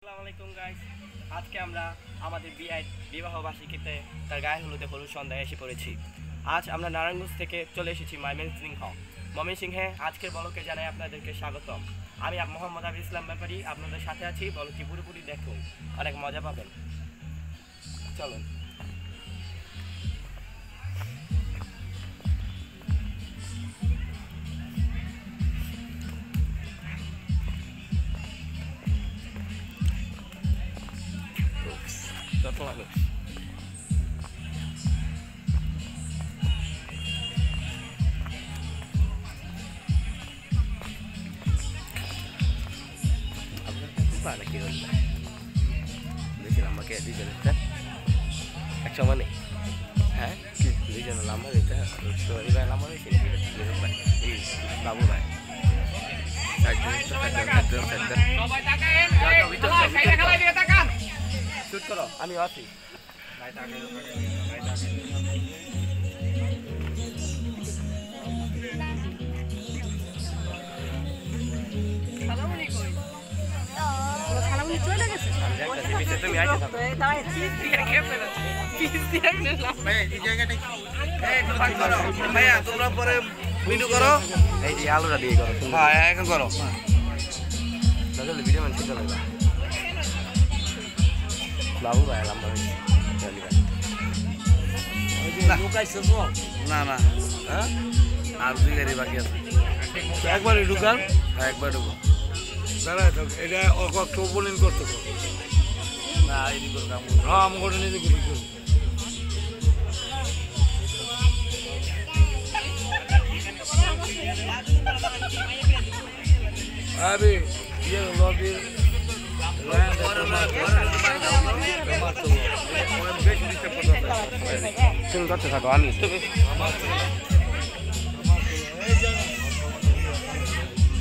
আসসালামু আলাইকুম গাইস, আজকে আমরা আমাদের বিবাহ বার্ষিকীতে তার গায়ে হলুদে হলুদ সন্ধ্যায় এসে পড়েছি। আজ আমরা নারায়ণগঞ্জ থেকে চলে এসেছি ময়মনসিংহে। আজকের বলকে জানাই আপনাদেরকে স্বাগতম। আমি মোহাম্মদ আবি ইসলাম ব্যাপারী আপনাদের সাথে আছি। বলকটি পুরোপুরি দেখুন, অনেক মজা পাবেন। চলুন। যত মানুষ আপনার কি হল দেখছিলাম আমাকে দুজনেরটা এক সমানে। হ্যাঁ, দুজন লাম্বা এটা এবার লাম্বা হয়েছে এই বাবু ভাই শুট করো, আমি আছি। তোমরা পরে ভিডিও করো, এই যে আলুটা দিয়ে করো। হ্যাঁ এখন করো। ভিডিও মানে চলে বাবু ভাই লম্বা না না, আর দুই গাড়ি বাকি আছে। একবারই ঢুকান, হ্যাঁ একবার ঢুকো। দাঁড়ায় থাক, এটা একটু ওপেনিং করতে পারো। না এদিক করে কাম হ্যাঁ আমি করে নিজে করি করি। আরে ইয়ে লবির তুমি করতে থাকো, আমি